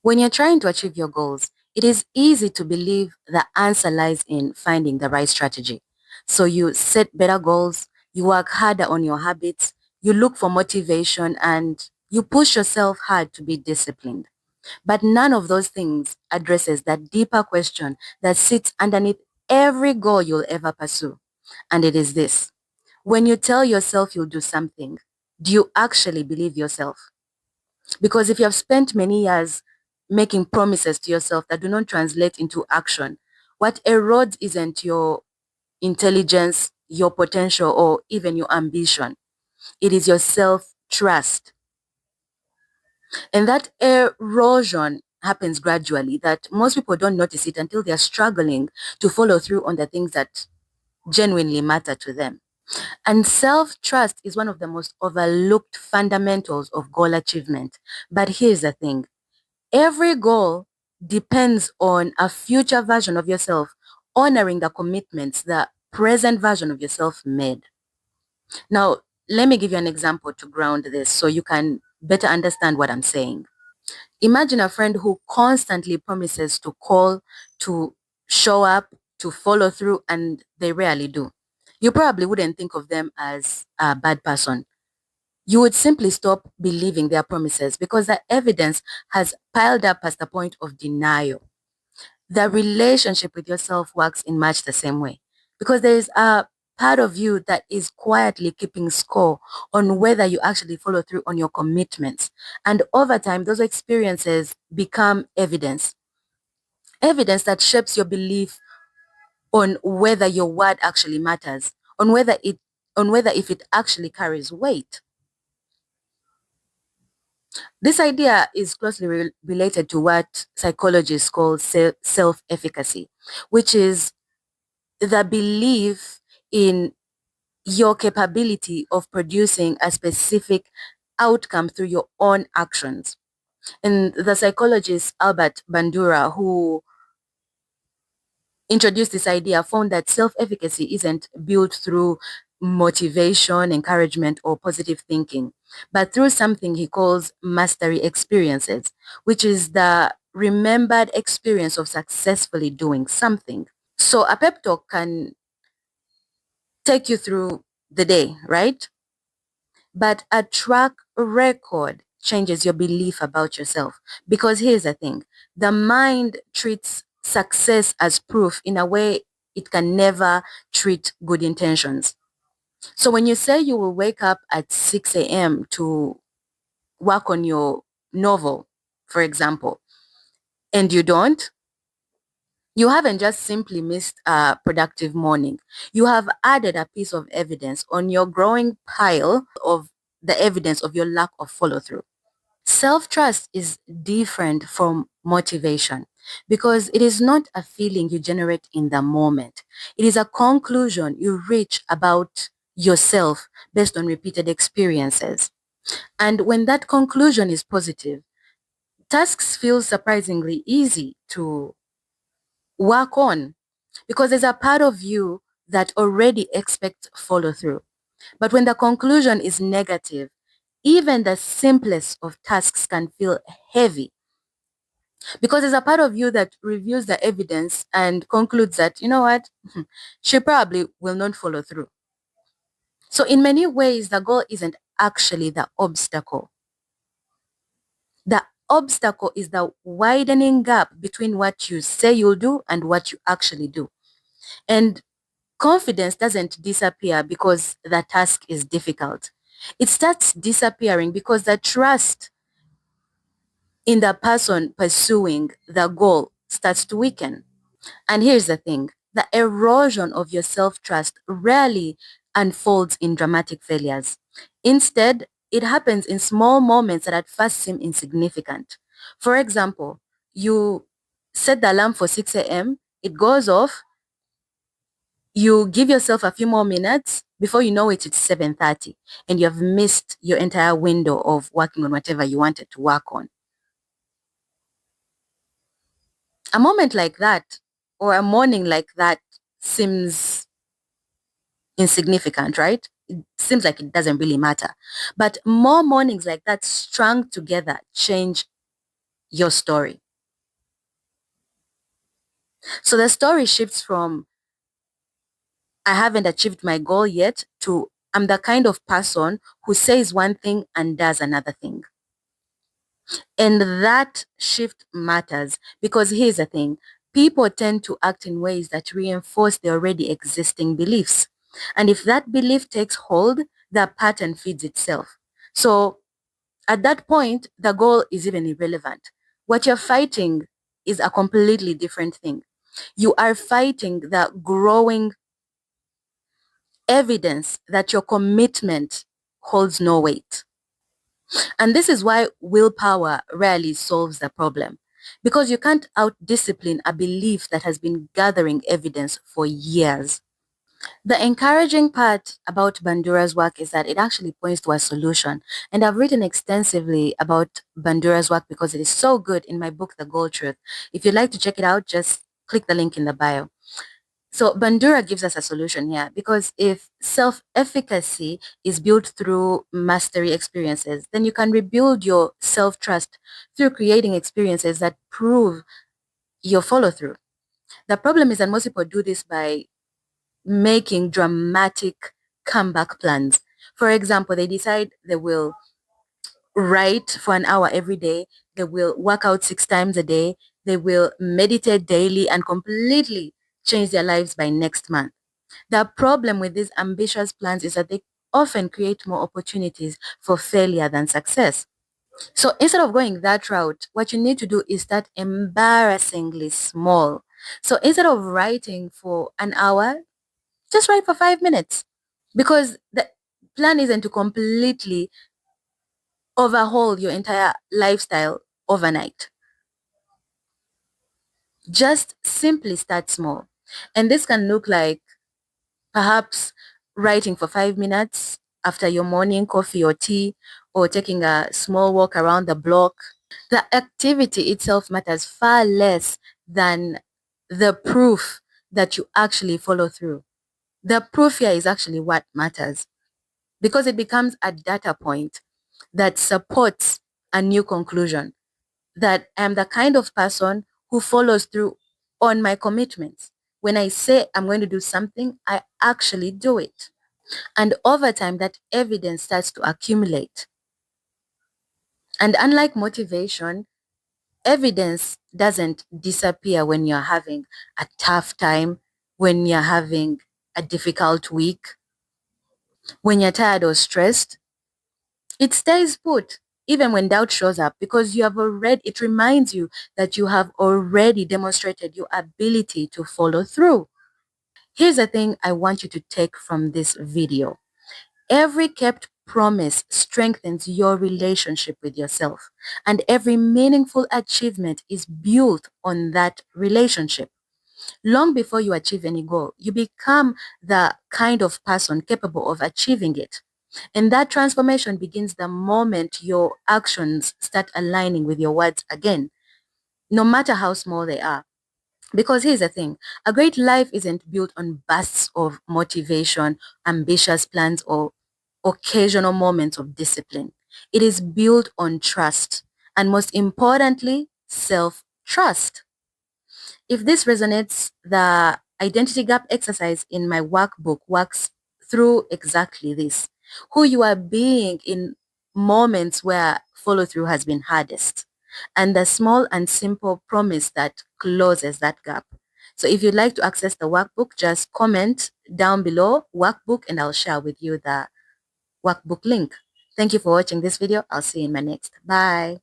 When you're trying to achieve your goals, it is easy to believe the answer lies in finding the right strategy. So you set better goals, you work harder on your habits, you look for motivation, and you push yourself hard to be disciplined. But none of those things addresses that deeper question that sits underneath every goal you'll ever pursue. And it is this. When you tell yourself you'll do something, do you actually believe yourself? Because if you have spent many years making promises to yourself that do not translate into action, what erodes isn't your intelligence, your potential, or even your ambition. It is your self-trust. And that erosion happens gradually, that most people don't notice it until they're struggling to follow through on the things that genuinely matter to them. And self-trust is one of the most overlooked fundamentals of goal achievement. But here's the thing. Every goal depends on a future version of yourself honoring the commitments the present version of yourself made. Now, let me give you an example to ground this so you can better understand what I'm saying. Imagine a friend who constantly promises to call, to show up, to follow through, and they rarely do. You probably wouldn't think of them as a bad person. You would simply stop believing their promises because the evidence has piled up past the point of denial. The relationship with yourself works in much the same way because there is a part of you that is quietly keeping score on whether you actually follow through on your commitments. And over time, those experiences become evidence that shapes your belief on whether your word actually matters, on whether if it actually carries weight. This idea is closely related to what psychologists call self-efficacy, which is the belief in your capability of producing a specific outcome through your own actions. And the psychologist Albert Bandura, who introduced this idea, found that self-efficacy isn't built through motivation, encouragement, or positive thinking, but through something he calls mastery experiences, which is the remembered experience of successfully doing something. So a pep talk can take you through the day, right? But a track record changes your belief about yourself. Because here's the thing, the mind treats success as proof in a way it can never treat good intentions. So when you say you will wake up at 6 a.m. to work on your novel, for example, and you don't, you haven't just simply missed a productive morning. You have added a piece of evidence on your growing pile of the evidence of your lack of follow through. Self-trust is different from motivation because it is not a feeling you generate in the moment. It is a conclusion you reach about yourself based on repeated experiences. And when that conclusion is positive, tasks feel surprisingly easy to work on because there's a part of you that already expects follow through. But when the conclusion is negative, even the simplest of tasks can feel heavy because there's a part of you that reviews the evidence and concludes that, you know what, she probably will not follow through. So in many ways, the goal isn't actually the obstacle. The obstacle is the widening gap between what you say you'll do and what you actually do. And confidence doesn't disappear because the task is difficult. It starts disappearing because the trust in the person pursuing the goal starts to weaken. And here's the thing, the erosion of your self-trust rarely unfolds in dramatic failures. Instead, it happens in small moments that at first seem insignificant. For example, you set the alarm for 6 a.m., it goes off, you give yourself a few more minutes, before you know it, it's 7:30, and you have missed your entire window of working on whatever you wanted to work on. A moment like that, or a morning like that, seems insignificant, right? It seems like it doesn't really matter. But more mornings like that strung together change your story. So the story shifts from I haven't achieved my goal yet to I'm the kind of person who says one thing and does another thing. And that shift matters because here's the thing. People tend to act in ways that reinforce their already existing beliefs. And if that belief takes hold, the pattern feeds itself. So at that point, the goal is even irrelevant. What you're fighting is a completely different thing. You are fighting the growing evidence that your commitment holds no weight. And this is why willpower rarely solves the problem. Because you can't out-discipline a belief that has been gathering evidence for years. The encouraging part about Bandura's work is that it actually points to a solution. And I've written extensively about Bandura's work because it is so good in my book, The Gold Truth. If you'd like to check it out, just click the link in the bio. So Bandura gives us a solution here because if self-efficacy is built through mastery experiences, then you can rebuild your self-trust through creating experiences that prove your follow-through. The problem is that most people do this by making dramatic comeback plans. For example, they decide they will write for an hour every day, they will work out 6 times a day, they will meditate daily and completely change their lives by next month. The problem with these ambitious plans is that they often create more opportunities for failure than success. So instead of going that route, what you need to do is start embarrassingly small. So instead of writing for an hour, just write for 5 minutes. Because the plan isn't to completely overhaul your entire lifestyle overnight. Just simply start small. And this can look like perhaps writing for 5 minutes after your morning coffee or tea, or taking a small walk around the block. The activity itself matters far less than the proof that you actually follow through. The proof here is actually what matters because it becomes a data point that supports a new conclusion that I'm the kind of person who follows through on my commitments. When I say I'm going to do something, I actually do it. And over time, that evidence starts to accumulate. And unlike motivation, evidence doesn't disappear when you're having a tough time, when you're having a difficult week, when you're tired or stressed. It stays put even when doubt shows up because it reminds you that you have already demonstrated your ability to follow through. Here's the thing I want you to take from this video. Every kept promise strengthens your relationship with yourself, and every meaningful achievement is built on that relationship. Long before you achieve any goal, you become the kind of person capable of achieving it. And that transformation begins the moment your actions start aligning with your words again, no matter how small they are. Because here's the thing, a great life isn't built on bursts of motivation, ambitious plans, or occasional moments of discipline. It is built on trust, and most importantly, self-trust. If this resonates, the identity gap exercise in my workbook works through exactly this. Who you are being in moments where follow through has been hardest, and the small and simple promise that closes that gap. So if you'd like to access the workbook, just comment down below workbook and I'll share with you the workbook link. Thank you for watching this video. I'll see you in my next. Bye.